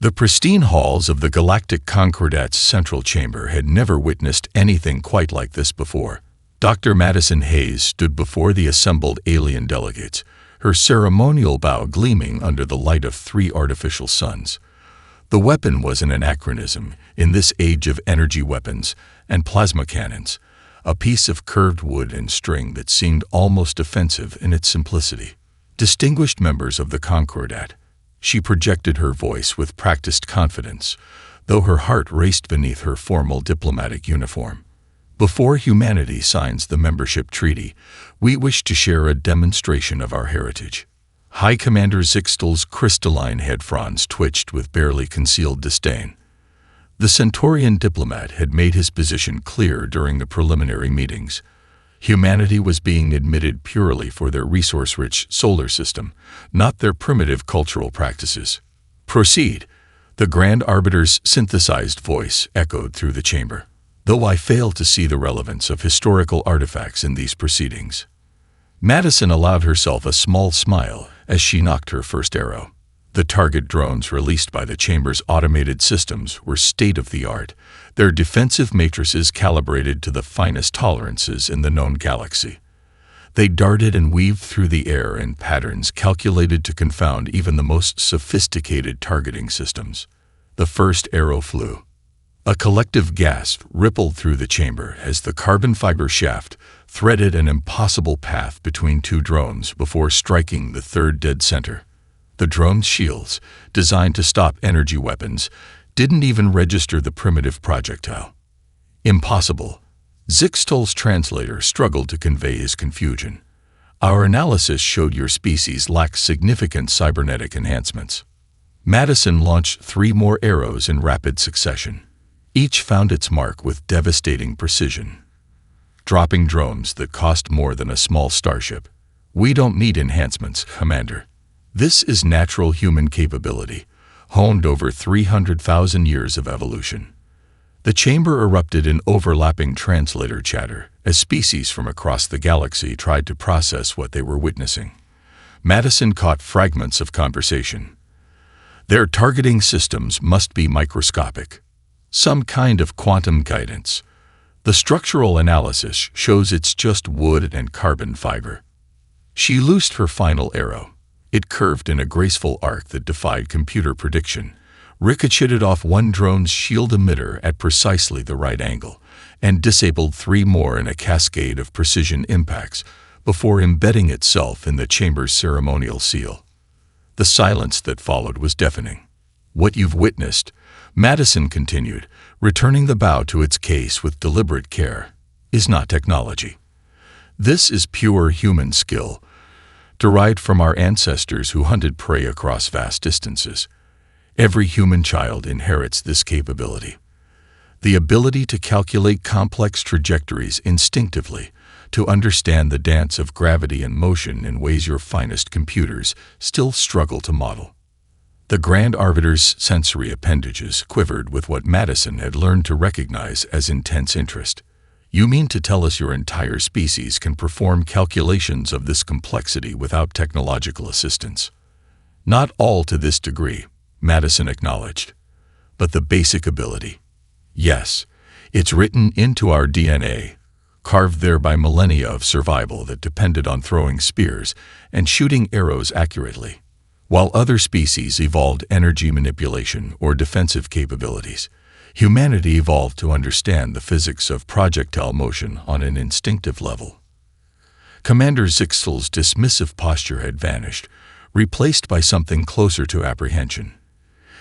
The pristine halls of the Galactic Concordat's central chamber had never witnessed anything quite like this before. Dr. Madison Hayes stood before the assembled alien delegates, her ceremonial bow gleaming under the light of 3 artificial suns. The weapon was an anachronism in this age of energy weapons and plasma cannons, a piece of curved wood and string that seemed almost offensive in its simplicity. Distinguished members of the Concordat, she projected her voice with practiced confidence, though her heart raced beneath her formal diplomatic uniform. Before humanity signs the membership treaty, we wish to share a demonstration of our heritage. High Commander Zixtal's crystalline head fronds twitched with barely concealed disdain. The Centaurian diplomat had made his position clear during the preliminary meetings. Humanity was being admitted purely for their resource-rich solar system, not their primitive cultural practices. "Proceed," the Grand Arbiter's synthesized voice echoed through the chamber, though I fail to see the relevance of historical artifacts in these proceedings. Madison allowed herself a small smile as she knocked her first arrow. The target drones released by the chamber's automated systems were state-of-the-art, their defensive matrices calibrated to the finest tolerances in the known galaxy. They darted and weaved through the air in patterns calculated to confound even the most sophisticated targeting systems. The first arrow flew. A collective gasp rippled through the chamber as the carbon fiber shaft threaded an impossible path between 2 drones before striking the third dead center. The drone's shields, designed to stop energy weapons, didn't even register the primitive projectile. Impossible. Zixtal's translator struggled to convey his confusion. Our analysis showed your species lacks significant cybernetic enhancements. Madison launched 3 more arrows in rapid succession. Each found its mark with devastating precision, dropping drones that cost more than a small starship. "We don't need enhancements, Commander. This is natural human capability, honed over 300,000 years of evolution." The chamber erupted in overlapping translator chatter as species from across the galaxy tried to process what they were witnessing. Madison caught fragments of conversation. "Their targeting systems must be microscopic. Some kind of quantum guidance. The structural analysis shows it's just wood and carbon fiber." She loosed her final arrow. It curved in a graceful arc that defied computer prediction, ricocheted off one drone's shield emitter at precisely the right angle, and disabled 3 more in a cascade of precision impacts before embedding itself in the chamber's ceremonial seal. The silence that followed was deafening. "What you've witnessed," Madison continued, returning the bow to its case with deliberate care, "is not technology. This is pure human skill, derived from our ancestors who hunted prey across vast distances. Every human child inherits this capability. The ability to calculate complex trajectories instinctively, to understand the dance of gravity and motion in ways your finest computers still struggle to model." The Grand Arbiter's sensory appendages quivered with what Madison had learned to recognize as intense interest. "You mean to tell us your entire species can perform calculations of this complexity without technological assistance?" "Not all to this degree," Madison acknowledged. "But the basic ability. Yes, it's written into our DNA, carved there by millennia of survival that depended on throwing spears and shooting arrows accurately. While other species evolved energy manipulation or defensive capabilities, humanity evolved to understand the physics of projectile motion on an instinctive level." Commander Zixtal's dismissive posture had vanished, replaced by something closer to apprehension.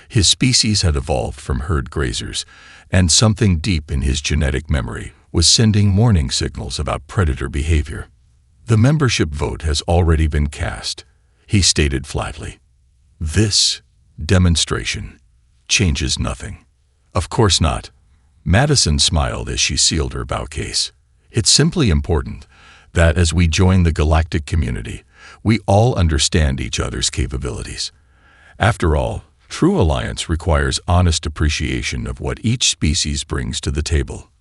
His species had evolved from herd grazers, and something deep in his genetic memory was sending warning signals about predator behavior. "The membership vote has already been cast," he stated flatly. "This demonstration changes nothing." "Of course not." Madison smiled as she sealed her bow case. "It's simply important that as we join the galactic community, we all understand each other's capabilities. After all, true alliance requires honest appreciation of what each species brings to the table."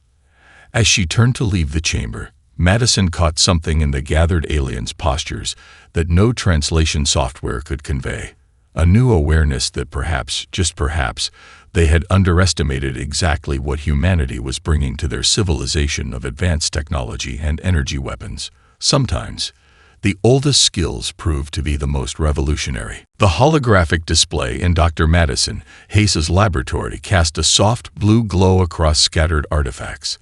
As she turned to leave the chamber, Madison caught something in the gathered aliens' postures that no translation software could convey. A new awareness that perhaps, just perhaps, they had underestimated exactly what humanity was bringing to their civilization of advanced technology and energy weapons. Sometimes, the oldest skills proved to be the most revolutionary. The holographic display in Dr. Madison Hayes's laboratory cast a soft blue glow across scattered artifacts.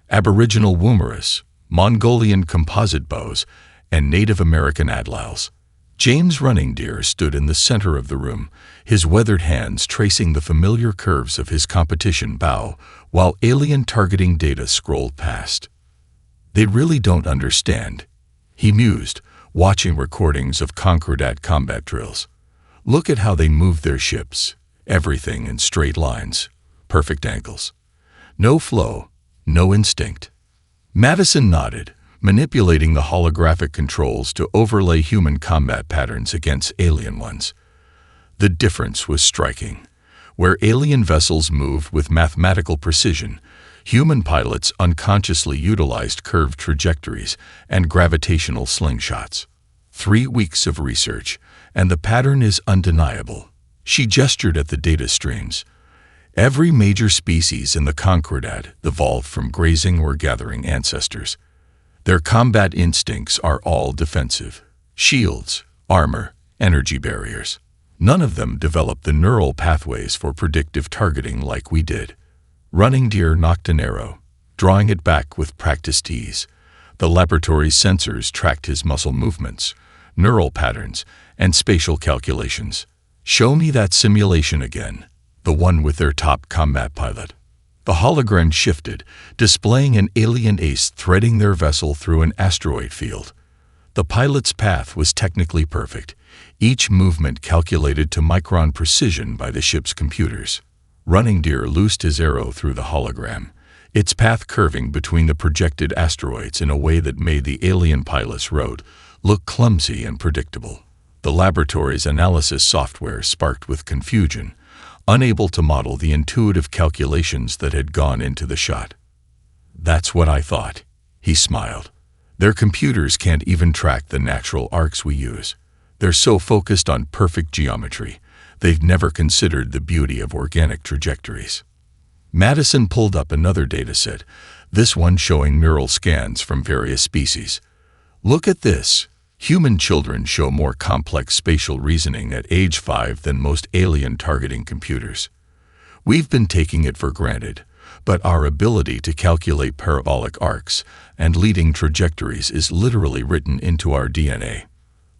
Aboriginal woomeris, Mongolian composite bows, and Native American adlals. James Running Deer stood in the center of the room, his weathered hands tracing the familiar curves of his competition bow, while alien targeting data scrolled past. "They really don't understand," he mused, watching recordings of Concordat combat drills. "Look at how they move their ships, everything in straight lines, perfect angles. No flow, no instinct." Madison nodded, manipulating the holographic controls to overlay human combat patterns against alien ones. The difference was striking. Where alien vessels moved with mathematical precision, human pilots unconsciously utilized curved trajectories and gravitational slingshots. 3 weeks of research, and the pattern is undeniable. She gestured at the data streams. Every major species in the Concordat evolved from grazing or gathering ancestors. Their combat instincts are all defensive. Shields, armor, energy barriers. None of them developed the neural pathways for predictive targeting like we did. Running Deer knocked an arrow, drawing it back with practiced ease. The laboratory's sensors tracked his muscle movements, neural patterns, and spatial calculations. "Show me that simulation again," the one with their top combat pilot. The hologram shifted, displaying an alien ace threading their vessel through an asteroid field. The pilot's path was technically perfect, each movement calculated to micron precision by the ship's computers. Running Deer loosed his arrow through the hologram, its path curving between the projected asteroids in a way that made the alien pilot's road look clumsy and predictable. The laboratory's analysis software sparked with confusion, unable to model the intuitive calculations that had gone into the shot. "That's what I thought," he smiled. "Their computers can't even track the natural arcs we use. They're so focused on perfect geometry, they've never considered the beauty of organic trajectories." Madison pulled up another dataset, this one showing neural scans from various species. "Look at this. Human children show more complex spatial reasoning at age 5 than most alien targeting computers. We've been taking it for granted, but our ability to calculate parabolic arcs and leading trajectories is literally written into our DNA."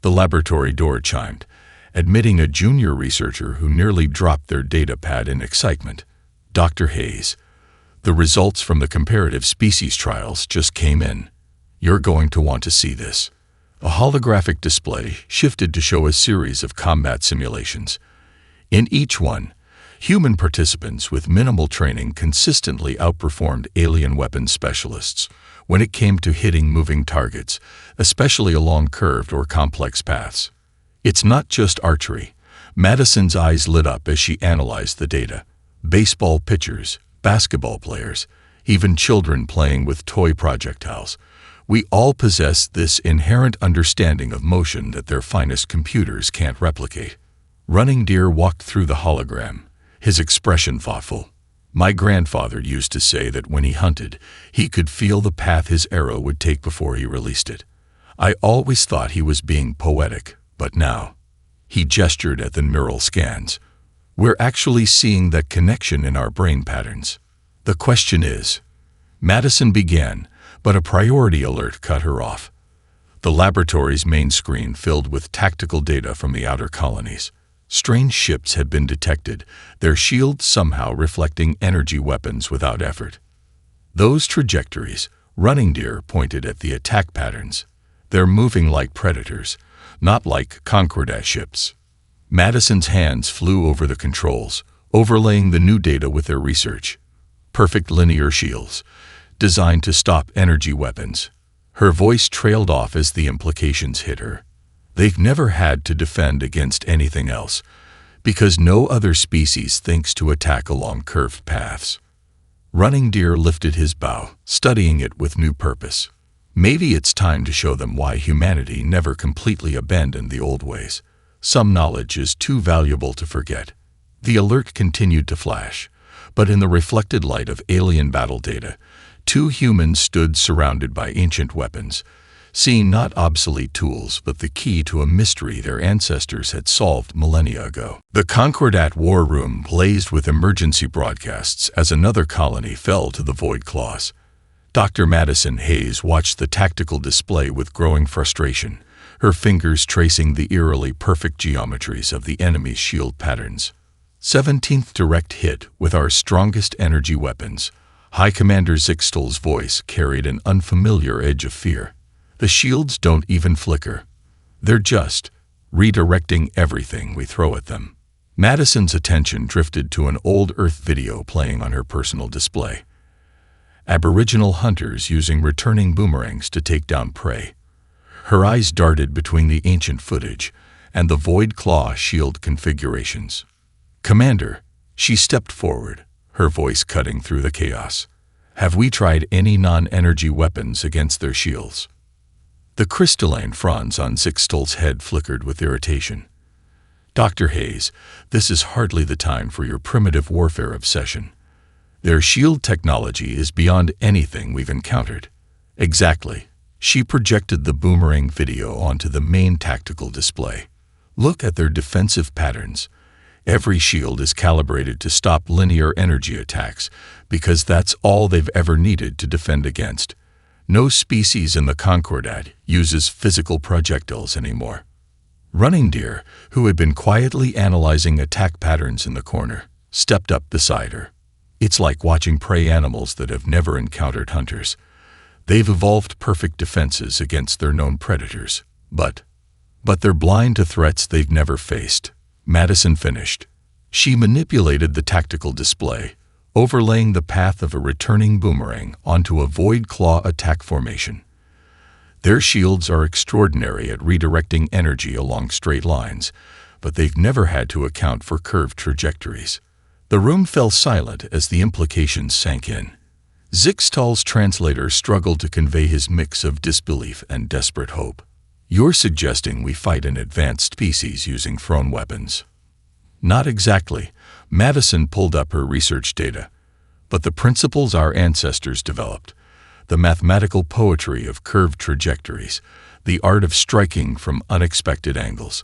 The laboratory door chimed, admitting a junior researcher who nearly dropped their data pad in excitement. "Dr. Hayes, the results from the comparative species trials just came in. You're going to want to see this." A holographic display shifted to show a series of combat simulations. In each one, human participants with minimal training consistently outperformed alien weapons specialists when it came to hitting moving targets, especially along curved or complex paths. "It's not just archery." Madison's eyes lit up as she analyzed the data. Baseball pitchers, basketball players, even children playing with toy projectiles. We all possess this inherent understanding of motion that their finest computers can't replicate. Running Deer walked through the hologram, his expression thoughtful. "My grandfather used to say that when he hunted, he could feel the path his arrow would take before he released it. I always thought he was being poetic, but now," he gestured at the neural scans, "we're actually seeing that connection in our brain patterns. The question is," Madison began, but a priority alert cut her off. The laboratory's main screen filled with tactical data from the outer colonies. Strange ships had been detected, their shields somehow reflecting energy weapons without effort. "Those trajectories," Running Deer pointed at the attack patterns. "They're moving like predators, not like Concordat ships." Madison's hands flew over the controls, overlaying the new data with their research. Perfect linear shields, designed to stop energy weapons. Her voice trailed off as the implications hit her. They've never had to defend against anything else, because no other species thinks to attack along curved paths. Running Deer lifted his bow, studying it with new purpose. Maybe it's time to show them why humanity never completely abandoned the old ways. Some knowledge is too valuable to forget. The alert continued to flash, but in the reflected light of alien battle data, two humans stood surrounded by ancient weapons, seeing not obsolete tools but the key to a mystery their ancestors had solved millennia ago. The Concordat war room blazed with emergency broadcasts as another colony fell to the Void Claws. Dr. Madison Hayes watched the tactical display with growing frustration, her fingers tracing the eerily perfect geometries of the enemy's shield patterns. 17th direct hit with our strongest energy weapons. High Commander Zixtal's voice carried an unfamiliar edge of fear. The shields don't even flicker. They're just redirecting everything we throw at them. Madison's attention drifted to an old Earth video playing on her personal display. Aboriginal hunters using returning boomerangs to take down prey. Her eyes darted between the ancient footage and the Void Claw shield configurations. "Commander," she stepped forward, her voice cutting through the chaos. "Have we tried any non-energy weapons against their shields?" The crystalline fronds on Zixtal's head flickered with irritation. "Dr. Hayes, this is hardly the time for your primitive warfare obsession. Their shield technology is beyond anything we've encountered." "Exactly." She projected the boomerang video onto the main tactical display. "Look at their defensive patterns. Every shield is calibrated to stop linear energy attacks because that's all they've ever needed to defend against. No species in the Concordat uses physical projectiles anymore." Running Deer, who had been quietly analyzing attack patterns in the corner, stepped up beside her. "It's like watching prey animals that have never encountered hunters. They've evolved perfect defenses against their known predators, but they're blind to threats they've never faced," Madison finished. She manipulated the tactical display, overlaying the path of a returning boomerang onto a Void Claw attack formation. "Their shields are extraordinary at redirecting energy along straight lines, but they've never had to account for curved trajectories." The room fell silent as the implications sank in. Zixtal's translator struggled to convey his mix of disbelief and desperate hope. "You're suggesting we fight an advanced species using thrown weapons?" "Not exactly." Madison pulled up her research data. "But the principles our ancestors developed, the mathematical poetry of curved trajectories, the art of striking from unexpected angles,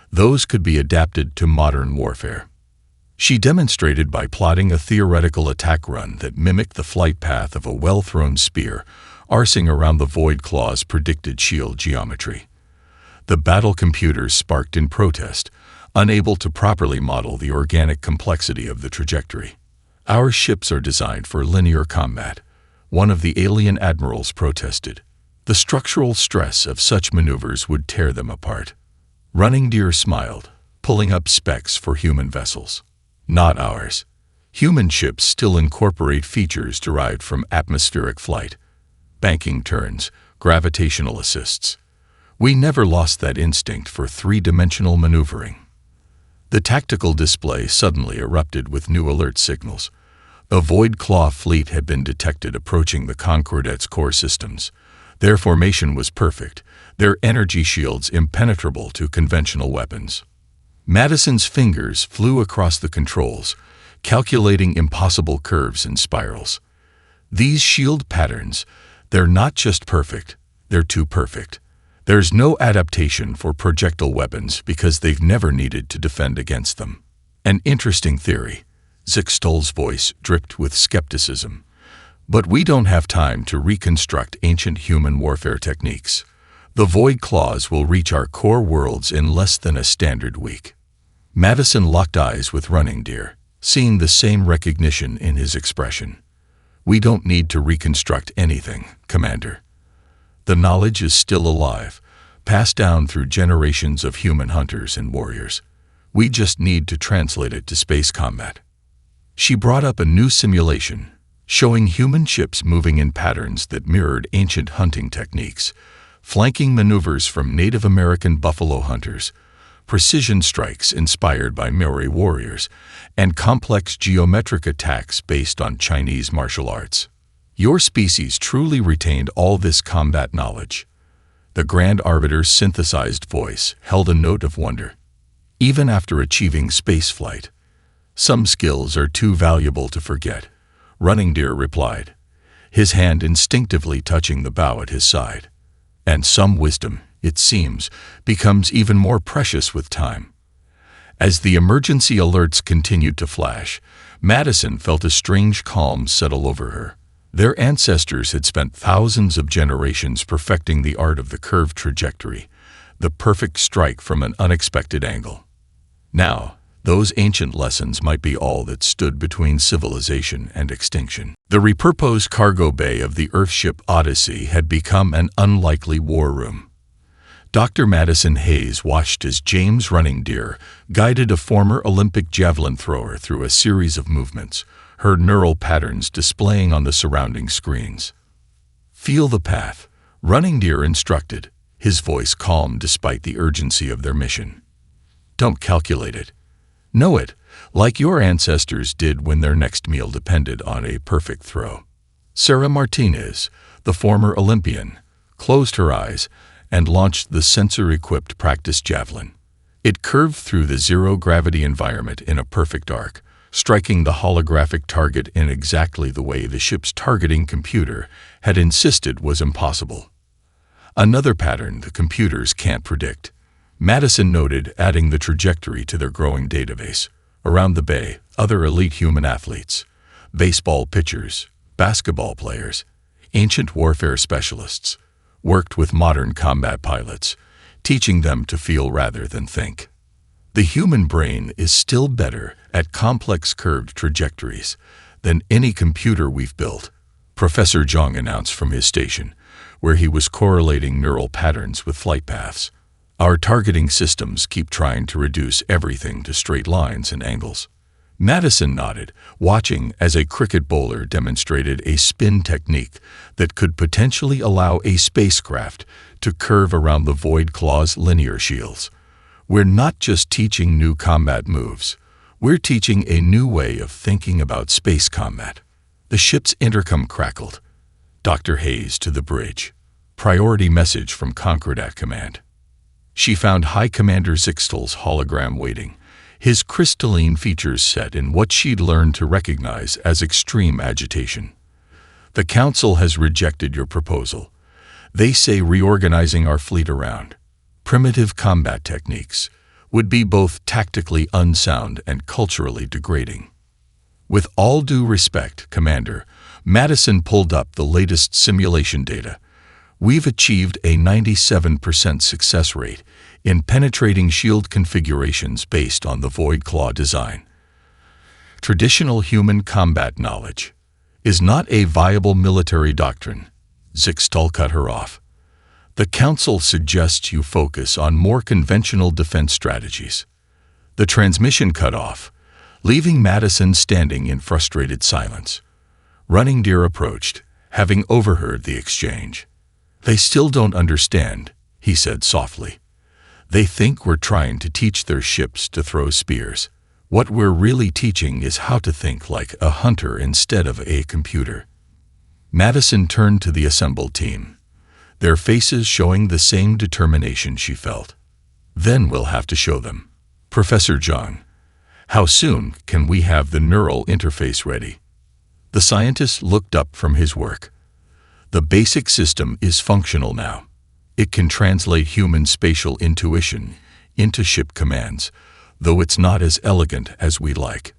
those could be adapted to modern warfare." She demonstrated by plotting a theoretical attack run that mimicked the flight path of a well-thrown spear, arcing around the Void Claw's predicted shield geometry. The battle computers sparked in protest, unable to properly model the organic complexity of the trajectory. "Our ships are designed for linear combat," one of the alien admirals protested. "The structural stress of such maneuvers would tear them apart." Running Deer smiled, pulling up specs for human vessels. "Not ours. Human ships still incorporate features derived from atmospheric flight, banking turns, gravitational assists. We never lost that instinct for three-dimensional maneuvering." The tactical display suddenly erupted with new alert signals. A Void Claw fleet had been detected approaching the Concordat's core systems. Their formation was perfect, their energy shields impenetrable to conventional weapons. Madison's fingers flew across the controls, calculating impossible curves and spirals. "These shield patterns, they're not just perfect, they're too perfect. There's no adaptation for projectile weapons because they've never needed to defend against them." "An interesting theory." Zixtal's voice dripped with skepticism. "But we don't have time to reconstruct ancient human warfare techniques. The Void Claws will reach our core worlds in less than a standard week." Madison locked eyes with Running Deer, seeing the same recognition in his expression. "We don't need to reconstruct anything, Commander. The knowledge is still alive, passed down through generations of human hunters and warriors. We just need to translate it to space combat." She brought up a new simulation, showing human ships moving in patterns that mirrored ancient hunting techniques, flanking maneuvers from Native American buffalo hunters, precision strikes inspired by Maori warriors, and complex geometric attacks based on Chinese martial arts. "Your species truly retained all this combat knowledge." The Grand Arbiter's synthesized voice held a note of wonder. even after achieving spaceflight. "Some skills are too valuable to forget," Running Deer replied, his hand instinctively touching the bow at his side. "And some wisdom, it seems, becomes even more precious with time." As the emergency alerts continued to flash, Madison felt a strange calm settle over her. Their ancestors had spent thousands of generations perfecting the art of the curved trajectory, the perfect strike from an unexpected angle. Now, those ancient lessons might be all that stood between civilization and extinction. The repurposed cargo bay of the Earthship Odyssey had become an unlikely war room. Dr. Madison Hayes watched as James Running Deer guided a former Olympic javelin thrower through a series of movements, her neural patterns displaying on the surrounding screens. "Feel the path," Running Deer instructed, his voice calm despite the urgency of their mission. "Don't calculate it. Know it, like your ancestors did when their next meal depended on a perfect throw." Sarah Martinez, the former Olympian, closed her eyes and launched the sensor-equipped practice javelin. It curved through the zero-gravity environment in a perfect arc, striking the holographic target in exactly the way the ship's targeting computer had insisted was impossible. "Another pattern the computers can't predict," Madison noted, adding the trajectory to their growing database. Around the bay, other elite human athletes, baseball pitchers, basketball players, ancient warfare specialists, worked with modern combat pilots, teaching them to feel rather than think. "The human brain is still better at complex curved trajectories than any computer we've built," Professor Zhang announced from his station, where he was correlating neural patterns with flight paths. "Our targeting systems keep trying to reduce everything to straight lines and angles." Madison nodded, watching as a cricket bowler demonstrated a spin technique that could potentially allow a spacecraft to curve around the Void Claw's linear shields. "We're not just teaching new combat moves, we're teaching a new way of thinking about space combat." The ship's intercom crackled. "Dr. Hayes to the bridge. Priority message from Concordat Command." She found High Commander Zixtal's hologram waiting, his crystalline features set in what she'd learned to recognize as extreme agitation. "The Council has rejected your proposal. They say reorganizing our fleet around primitive combat techniques would be both tactically unsound and culturally degrading." "With all due respect, Commander," Madison pulled up the latest simulation data. "We've achieved a 97% success rate in penetrating shield configurations based on the Void Claw design. Traditional human combat knowledge is not a viable military doctrine." Zixtal cut her off. "The Council suggests you focus on more conventional defense strategies." The transmission cut off, leaving Madison standing in frustrated silence. Running Deer approached, having overheard the exchange. "They still don't understand," he said softly. "They think we're trying to teach their ships to throw spears. What we're really teaching is how to think like a hunter instead of a computer." Madison turned to the assembled team, their faces showing the same determination she felt. "Then we'll have to show them. Professor Zhang, how soon can we have the neural interface ready?" The scientist looked up from his work. "The basic system is functional now. It can translate human spatial intuition into ship commands, though it's not as elegant as we'd like."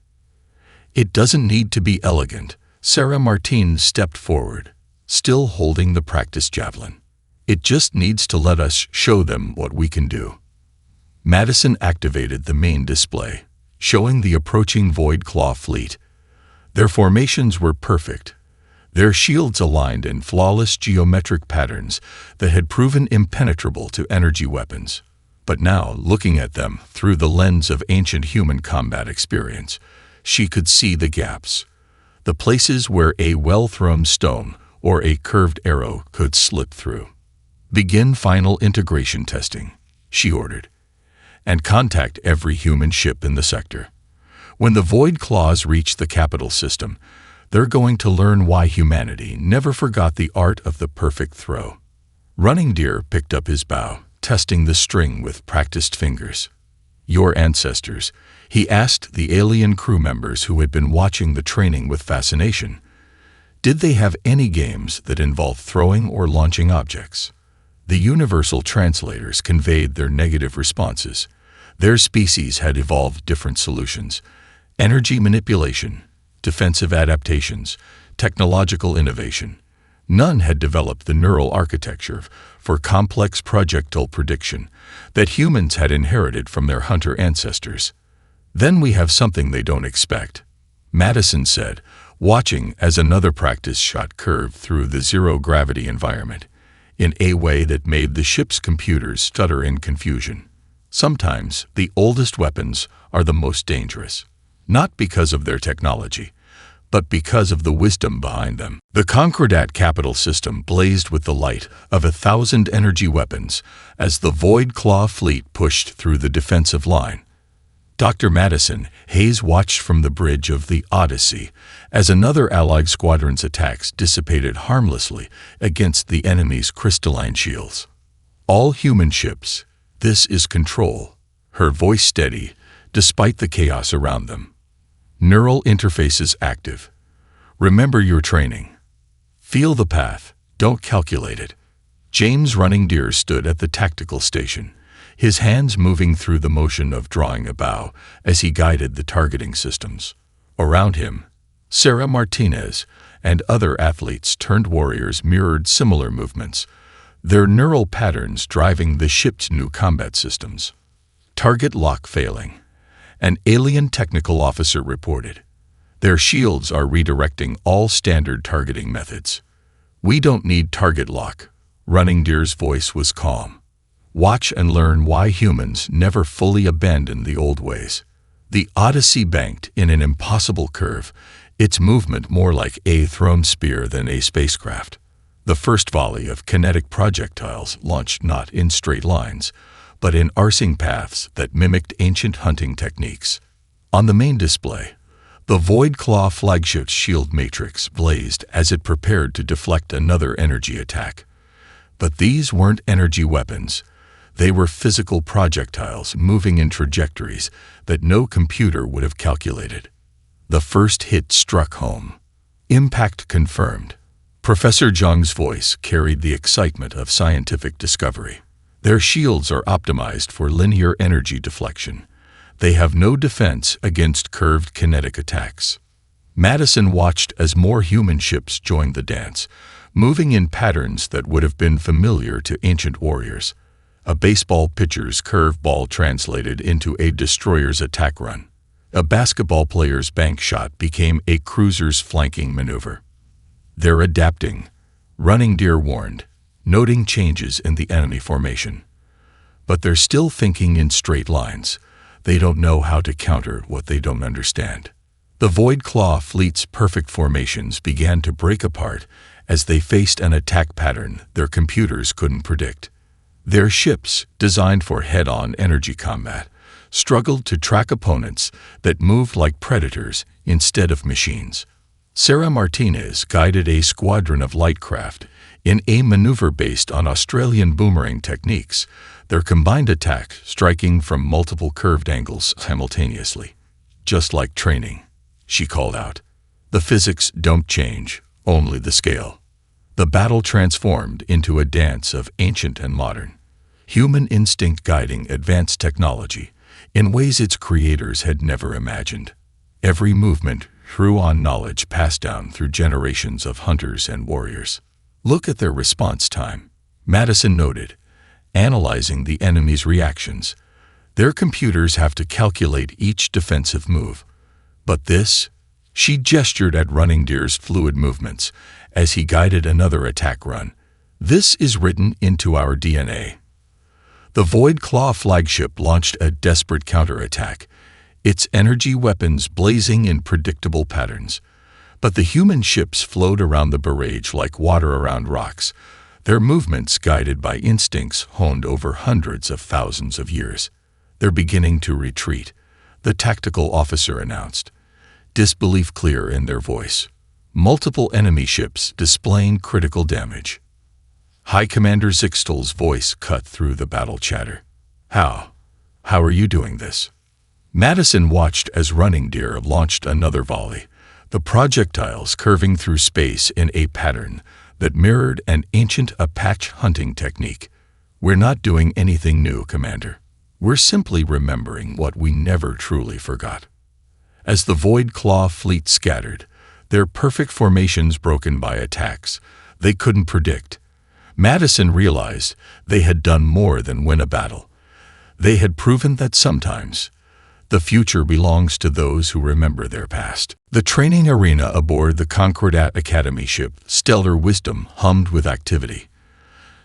"It doesn't need to be elegant," Sarah Martin stepped forward, still holding the practice javelin. "It just needs to let us show them what we can do." Madison activated the main display, showing the approaching Void Claw fleet. Their formations were perfect, their shields aligned in flawless geometric patterns that had proven impenetrable to energy weapons. But now, looking at them through the lens of ancient human combat experience, she could see the gaps, the places where a well-thrown stone or a curved arrow could slip through. "Begin final integration testing," she ordered, "and contact every human ship in the sector. When the Void Claws reach the capital system, they're going to learn why humanity never forgot the art of the perfect throw." Running Deer picked up his bow, testing the string with practiced fingers. "Your ancestors?" he asked the alien crew members who had been watching the training with fascination. Did they have any games that involved throwing or launching objects? The universal translators conveyed their negative responses. Their species had evolved different solutions: energy manipulation, defensive adaptations, technological innovation. None had developed the neural architecture for complex projectile prediction that humans had inherited from their hunter ancestors. "Then we have something they don't expect," Madison said, watching as another practice shot curved through the zero-gravity environment in a way that made the ship's computers stutter in confusion. Sometimes the oldest weapons are the most dangerous, not because of their technology, but because of the wisdom behind them. The Concordat capital system blazed with the light of 1,000 energy weapons as the Void Claw fleet pushed through the defensive line. Dr. Madison Hayes watched from the bridge of the Odyssey as another Allied squadron's attacks dissipated harmlessly against the enemy's crystalline shields. "All human ships, this is Control," her voice steady despite the chaos around them. "Neural interfaces active. Remember your training. Feel the path, don't calculate it." James Running Deer stood at the tactical station, his hands moving through the motion of drawing a bow as he guided the targeting systems. Around him, Sarah Martinez and other athletes-turned-warriors mirrored similar movements, their neural patterns driving the ship's new combat systems. "Target lock failing," an alien technical officer reported. "Their shields are redirecting all standard targeting methods." "We don't need target lock," Running Deer's voice was calm. "Watch and learn why humans never fully abandoned the old ways." The Odyssey banked in an impossible curve, its movement more like a thrown spear than a spacecraft. The first volley of kinetic projectiles launched not in straight lines, but in arcing paths that mimicked ancient hunting techniques. On the main display, the Void Claw flagship's shield matrix blazed as it prepared to deflect another energy attack. But these weren't energy weapons. They were physical projectiles moving in trajectories that no computer would have calculated. The first hit struck home. Impact confirmed. Professor Zhang's voice carried the excitement of scientific discovery. "Their shields are optimized for linear energy deflection. They have no defense against curved kinetic attacks." Madison watched as more human ships joined the dance, moving in patterns that would have been familiar to ancient warriors. A baseball pitcher's curveball translated into a destroyer's attack run. A basketball player's bank shot became a cruiser's flanking maneuver. "They're adapting," Running Deer warned, noting changes in the enemy formation. "But they're still thinking in straight lines. They don't know how to counter what they don't understand." The Void Claw fleet's perfect formations began to break apart as they faced an attack pattern their computers couldn't predict. Their ships, designed for head-on energy combat, struggled to track opponents that moved like predators instead of machines. Sarah Martinez guided a squadron of light craft in a maneuver based on Australian boomerang techniques, their combined attack striking from multiple curved angles simultaneously. "Just like training," she called out. "The physics don't change, only the scale." The battle transformed into a dance of ancient and modern, human instinct guiding advanced technology in ways its creators had never imagined. Every movement drew on knowledge passed down through generations of hunters and warriors. "Look at their response time," Madison noted, analyzing the enemy's reactions. "Their computers have to calculate each defensive move. But this," she gestured at Running Deer's fluid movements as he guided another attack run, "this is written into our DNA." The Void Claw flagship launched a desperate counterattack, its energy weapons blazing in predictable patterns. But the human ships flowed around the barrage like water around rocks, their movements guided by instincts honed over hundreds of thousands of years. "They're beginning to retreat," the tactical officer announced, disbelief clear in their voice. Multiple enemy ships displaying critical damage. High Commander Zixtel's voice cut through the battle chatter. "How? How are you doing this?" Madison watched as Running Deer launched another volley, the projectiles curving through space in a pattern that mirrored an ancient Apache hunting technique. "We're not doing anything new, Commander. We're simply remembering what we never truly forgot." As the Void Claw fleet scattered, their perfect formations broken by attacks they couldn't predict, Madison realized they had done more than win a battle. They had proven that sometimes the future belongs to those who remember their past. The training arena aboard the Concordat Academy ship Stellar Wisdom hummed with activity.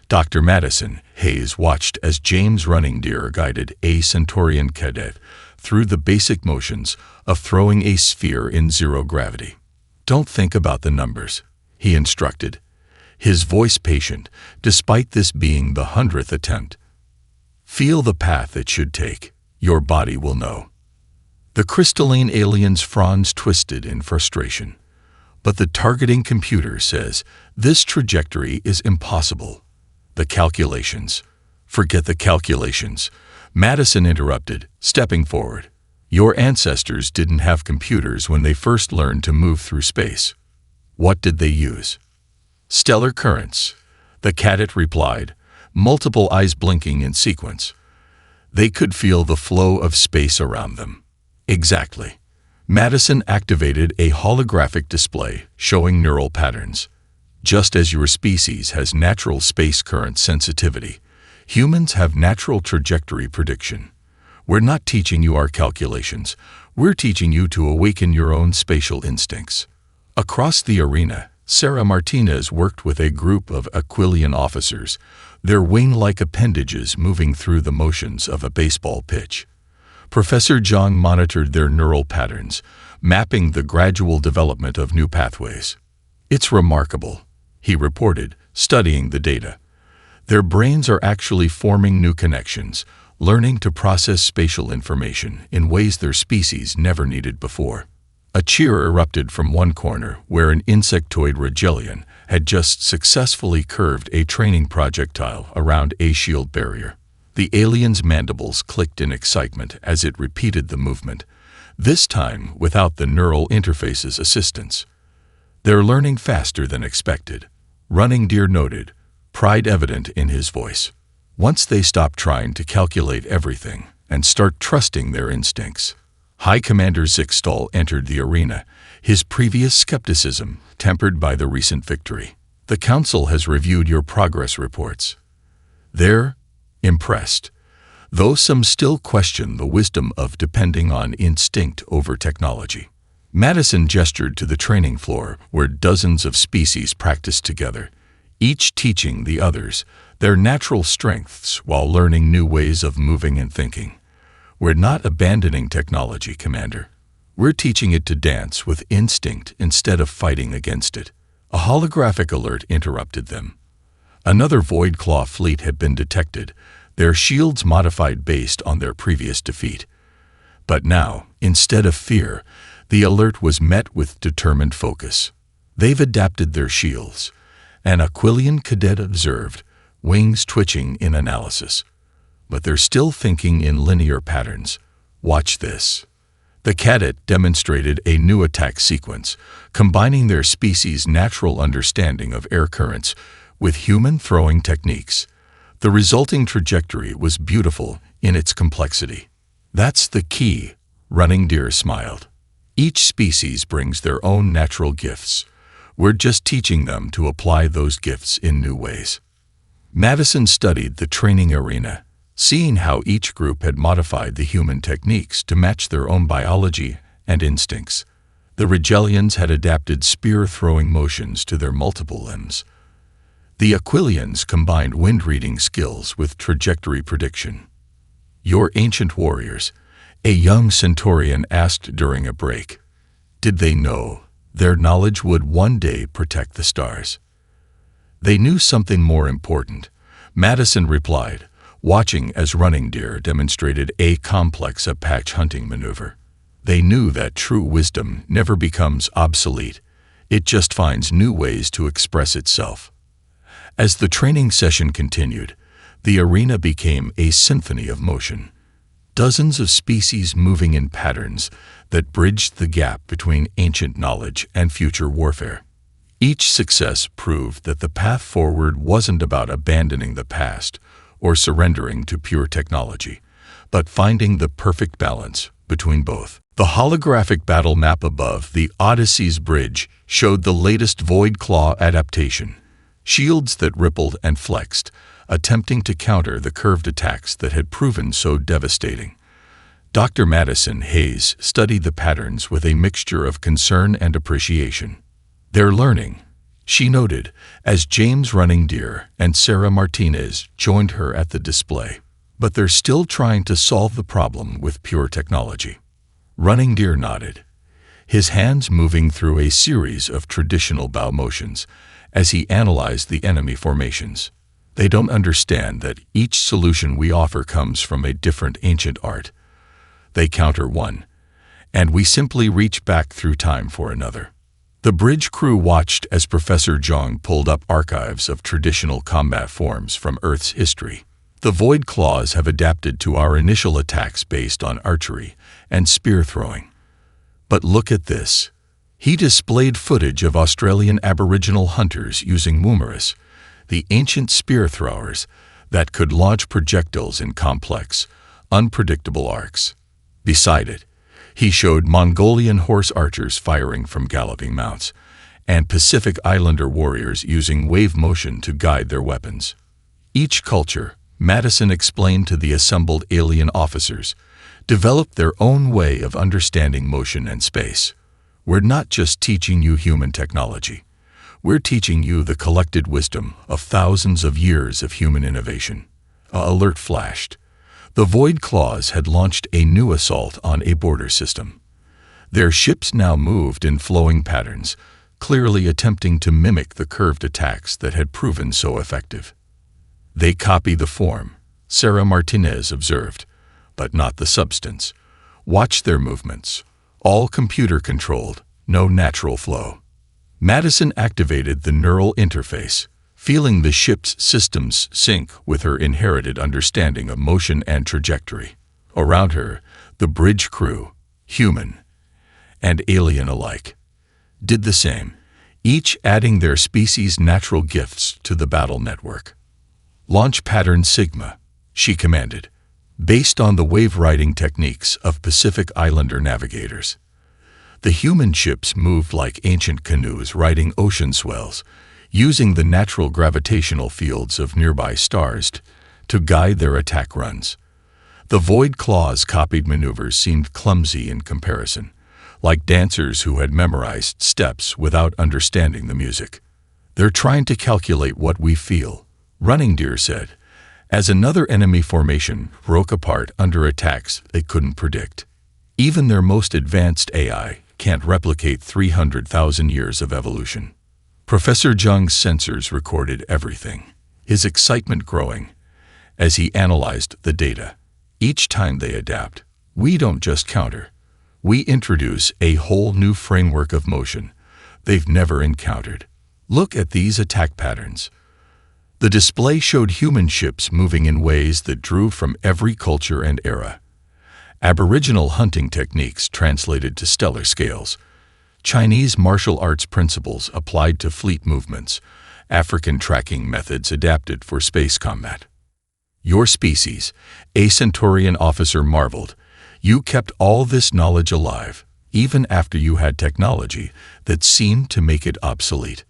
Dr. Madison Hayes watched as James Running Deer guided a Centaurian cadet through the basic motions of throwing a sphere in zero gravity. "Don't think about the numbers," he instructed, his voice patient despite this being the 100th attempt. "Feel the path it should take. Your body will know." The crystalline alien's fronds twisted in frustration. "But the targeting computer says this trajectory is impossible." "The calculations." "Forget the calculations," Madison interrupted, stepping forward. "Your ancestors didn't have computers when they first learned to move through space. What did they use?" "Stellar currents," the cadet replied, multiple eyes blinking in sequence. They could feel the flow of space around them. "Exactly." Madison activated a holographic display showing neural patterns. "Just as your species has natural space current sensitivity, humans have natural trajectory prediction. We're not teaching you our calculations. We're teaching you to awaken your own spatial instincts." Across the arena, Sarah Martinez worked with a group of Aquilian officers, their wing-like appendages moving through the motions of a baseball pitch. Professor John monitored their neural patterns, mapping the gradual development of new pathways. "It's remarkable," he reported, studying the data. "Their brains are actually forming new connections, learning to process spatial information in ways their species never needed before." A cheer erupted from one corner where an insectoid Rigelian had just successfully curved a training projectile around a shield barrier. The alien's mandibles clicked in excitement as it repeated the movement, this time without the neural interface's assistance. "They're learning faster than expected," Running Deer noted, pride evident in his voice. "Once they stop trying to calculate everything and start trusting their instincts." High Commander Zixtal entered the arena, his previous skepticism tempered by the recent victory. "The Council has reviewed your progress reports. They're impressed, though some still question the wisdom of depending on instinct over technology." Madison gestured to the training floor where dozens of species practiced together, each teaching the others their natural strengths while learning new ways of moving and thinking. "We're not abandoning technology, Commander. We're teaching it to dance with instinct instead of fighting against it." A holographic alert interrupted them. Another Void Claw fleet had been detected, their shields modified based on their previous defeat. But now, instead of fear, the alert was met with determined focus. "They've adapted their shields," an Aquilian cadet observed, wings twitching in analysis. "But they're still thinking in linear patterns. Watch this." The cadet demonstrated a new attack sequence, combining their species' natural understanding of air currents with human throwing techniques. The resulting trajectory was beautiful in its complexity. "That's the key," Running Deer smiled. "Each species brings their own natural gifts. We're just teaching them to apply those gifts in new ways." Madison studied the training arena, seeing how each group had modified the human techniques to match their own biology and instincts. The Rigelians had adapted spear-throwing motions to their multiple limbs. The Aquilians combined wind-reading skills with trajectory prediction. "Your ancient warriors," a young Centaurian asked during a break. "Did they know their knowledge would one day protect the stars?" "They knew something more important," Madison replied, watching as Running Deer demonstrated a complex Apache hunting maneuver. "They knew that true wisdom never becomes obsolete. It just finds new ways to express itself." As the training session continued, the arena became a symphony of motion. dozens of species moving in patterns that bridged the gap between ancient knowledge and future warfare. Each success proved that the path forward wasn't about abandoning the past or surrendering to pure technology, but finding the perfect balance between both. The holographic battle map above the Odyssey's bridge showed the latest Void Claw adaptation, shields that rippled and flexed, attempting to counter the curved attacks that had proven so devastating. Dr. Madison Hayes studied the patterns with a mixture of concern and appreciation. "They're learning," she noted, as James Running Deer and Sarah Martinez joined her at the display. "But they're still trying to solve the problem with pure technology." Running Deer nodded, his hands moving through a series of traditional bow motions as he analyzed the enemy formations. "They don't understand that each solution we offer comes from a different ancient art. They counter one, and we simply reach back through time for another." The bridge crew watched as Professor Zhang pulled up archives of traditional combat forms from Earth's history. "The Void Claws have adapted to our initial attacks based on archery and spear throwing. But look at this." He displayed footage of Australian Aboriginal hunters using woomeris, the ancient spear throwers that could launch projectiles in complex, unpredictable arcs. Beside it, he showed Mongolian horse archers firing from galloping mounts, and Pacific Islander warriors using wave motion to guide their weapons. Each culture, Madison explained to the assembled alien officers, developed their own way of understanding motion and space. "We're not just teaching you human technology. We're teaching you the collected wisdom of thousands of years of human innovation." An alert flashed. The Void Claws had launched a new assault on a border system. Their ships now moved in flowing patterns, clearly attempting to mimic the curved attacks that had proven so effective. "They copy the form," Sarah Martinez observed, "but not the substance. Watch their movements. All computer-controlled, no natural flow." Madison activated the neural interface, feeling the ship's systems sync with her inherited understanding of motion and trajectory. Around her, the bridge crew, human and alien alike, did the same, each adding their species' natural gifts to the battle network. "Launch pattern Sigma," she commanded, based on the wave-riding techniques of Pacific Islander navigators. The human ships moved like ancient canoes riding ocean swells, using the natural gravitational fields of nearby stars to guide their attack runs. The Void Claws' copied maneuvers seemed clumsy in comparison, like dancers who had memorized steps without understanding the music. "They're trying to calculate what we feel," Running Deer said, as another enemy formation broke apart under attacks they couldn't predict. "Even their most advanced AI can't replicate 300,000 years of evolution." Professor Zhang's sensors recorded everything, his excitement growing as he analyzed the data. "Each time they adapt, we don't just counter. We introduce a whole new framework of motion they've never encountered. Look at these attack patterns." The display showed human ships moving in ways that drew from every culture and era. Aboriginal hunting techniques translated to stellar scales, Chinese martial arts principles applied to fleet movements, African tracking methods adapted for space combat. "Your species," a Centaurian officer marveled, "you kept all this knowledge alive, even after you had technology that seemed to make it obsolete."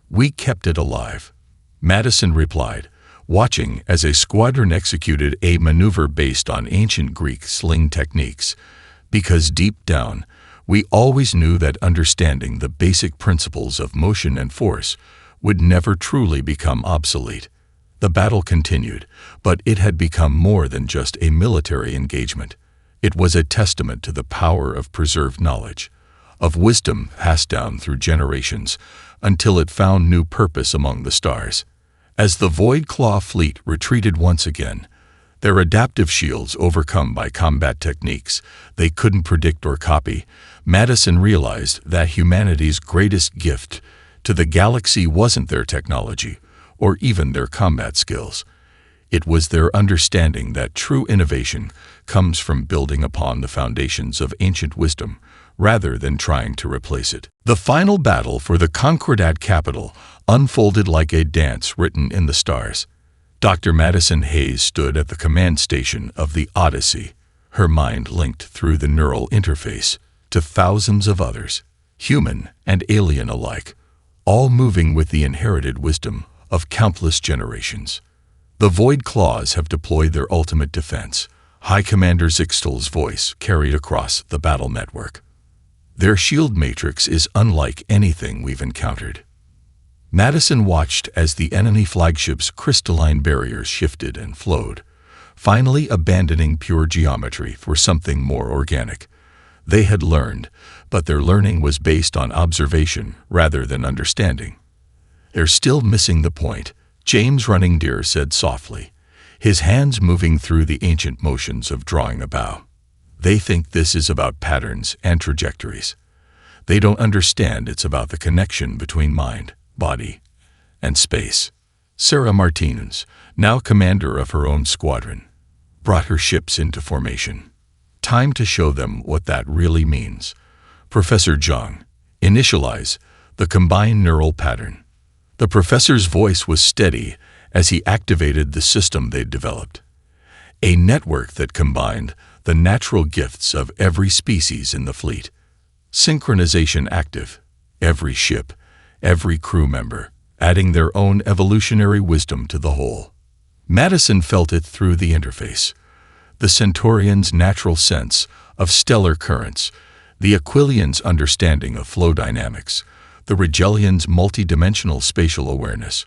"We kept it alive," Madison replied, watching as a squadron executed a maneuver based on ancient Greek sling techniques, "because deep down, we always knew that understanding the basic principles of motion and force would never truly become obsolete." The battle continued, but it had become more than just a military engagement. It was a testament to the power of preserved knowledge, of wisdom passed down through generations until it found new purpose among the stars. As the Void Claw fleet retreated once again, their adaptive shields overcome by combat techniques they couldn't predict or copy, Madison realized that humanity's greatest gift to the galaxy wasn't their technology or even their combat skills. It was their understanding that true innovation comes from building upon the foundations of ancient wisdom, rather than trying to replace it. The final battle for the Concordat capital unfolded like a dance written in the stars. Dr. Madison Hayes stood at the command station of the Odyssey, her mind linked through the neural interface to thousands of others, human and alien alike, all moving with the inherited wisdom of countless generations. The Void Claws have deployed their ultimate defense, High Commander Zixtal's voice carried across the battle network. Their shield matrix is unlike anything we've encountered. Madison watched as the enemy flagship's crystalline barriers shifted and flowed, finally abandoning pure geometry for something more organic. They had learned, but their learning was based on observation rather than understanding. "They're still missing the point," James Running Deer said softly, his hands moving through the ancient motions of drawing a bow. "They think this is about patterns and trajectories. They don't understand it's about the connection between mind, body, and space." Sarah Martinez, now commander of her own squadron, brought her ships into formation. "Time to show them what that really means. Professor Zhang, initialize the combined neural pattern." The professor's voice was steady as he activated the system they'd developed. A network that combined the natural gifts of every species in the fleet. Synchronization active. Every ship, every crew member, adding their own evolutionary wisdom to the whole. Madison felt it through the interface. The Centaurian's natural sense of stellar currents, the Aquilian's understanding of flow dynamics, the Rigelian's multidimensional spatial awareness,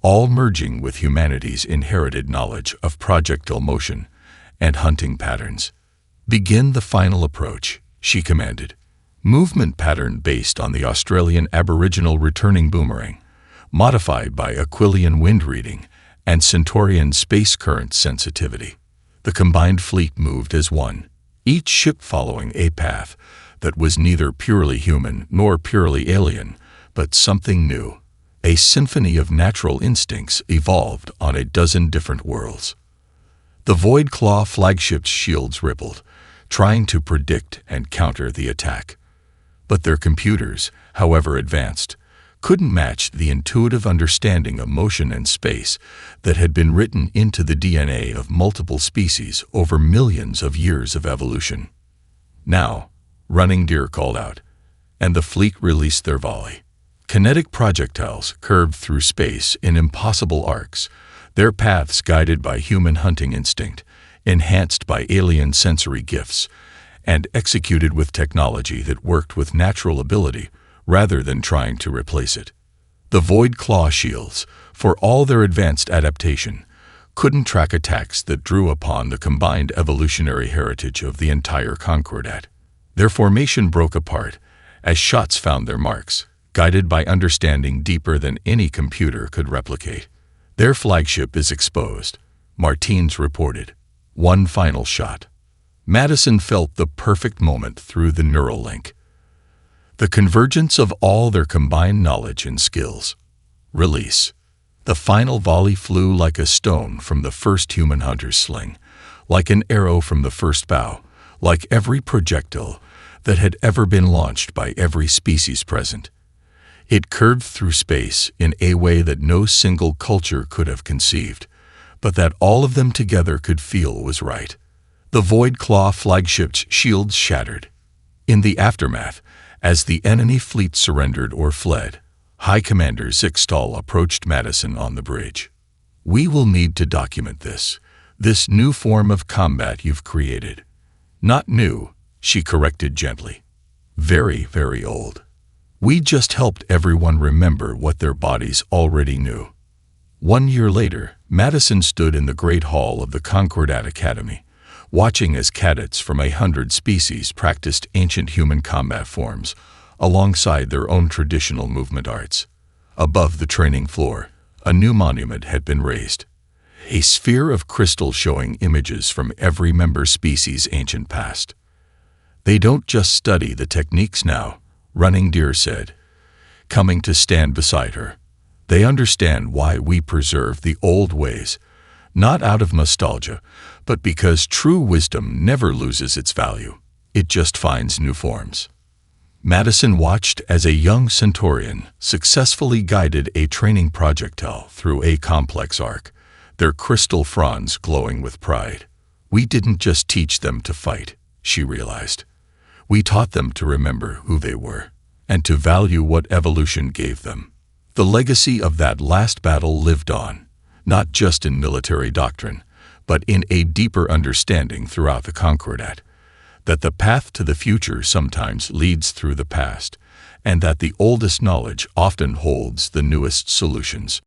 all merging with humanity's inherited knowledge of projectile motion and hunting patterns. "Begin the final approach," she commanded. Movement pattern based on the Australian Aboriginal returning boomerang, modified by Aquilian wind reading and Centaurian space current sensitivity. The combined fleet moved as one, each ship following a path that was neither purely human nor purely alien, but something new. A symphony of natural instincts evolved on a dozen different worlds. The Void Claw flagship's shields rippled, trying to predict and counter the attack. But their computers, however advanced, couldn't match the intuitive understanding of motion and space that had been written into the DNA of multiple species over millions of years of evolution. "Now," Running Deer called out, and the fleet released their volley. Kinetic projectiles curved through space in impossible arcs, their paths guided by human hunting instinct, enhanced by alien sensory gifts, and executed with technology that worked with natural ability rather than trying to replace it. The Void Claw shields, for all their advanced adaptation, couldn't track attacks that drew upon the combined evolutionary heritage of the entire Concordat. Their formation broke apart as shots found their marks, guided by understanding deeper than any computer could replicate. "Their flagship is exposed," Martins reported. "One final shot." Madison felt the perfect moment through the neural link. The convergence of all their combined knowledge and skills. Release. The final volley flew like a stone from the first human hunter's sling, like an arrow from the first bow, like every projectile that had ever been launched by every species present. It curved through space in a way that no single culture could have conceived, but that all of them together could feel was right. The Void Claw flagship's shields shattered. In the aftermath, as the enemy fleet surrendered or fled, High Commander Zixtal approached Madison on the bridge. "We will need to document this new form of combat you've created." "Not new," she corrected gently. "Very, very old. We just helped everyone remember what their bodies already knew." 1 year later, Madison stood in the Great Hall of the Concordat Academy, watching as cadets from 100 species practiced ancient human combat forms alongside their own traditional movement arts. Above the training floor, a new monument had been raised, a sphere of crystal showing images from every member species' ancient past. "They don't just study the techniques now," Running Deer said, coming to stand beside her. "They understand why we preserve the old ways, Not out of nostalgia, but because true wisdom never loses its value. It just finds new forms. Madison watched as a young Centaurian successfully guided a training projectile through a complex arc, their crystal fronds glowing with pride. We didn't just teach them to fight, she realized. We taught them to remember who they were, and to value what evolution gave them. The legacy of that last battle lived on, not just in military doctrine, but in a deeper understanding throughout the Concordat, that the path to the future sometimes leads through the past, and that the oldest knowledge often holds the newest solutions.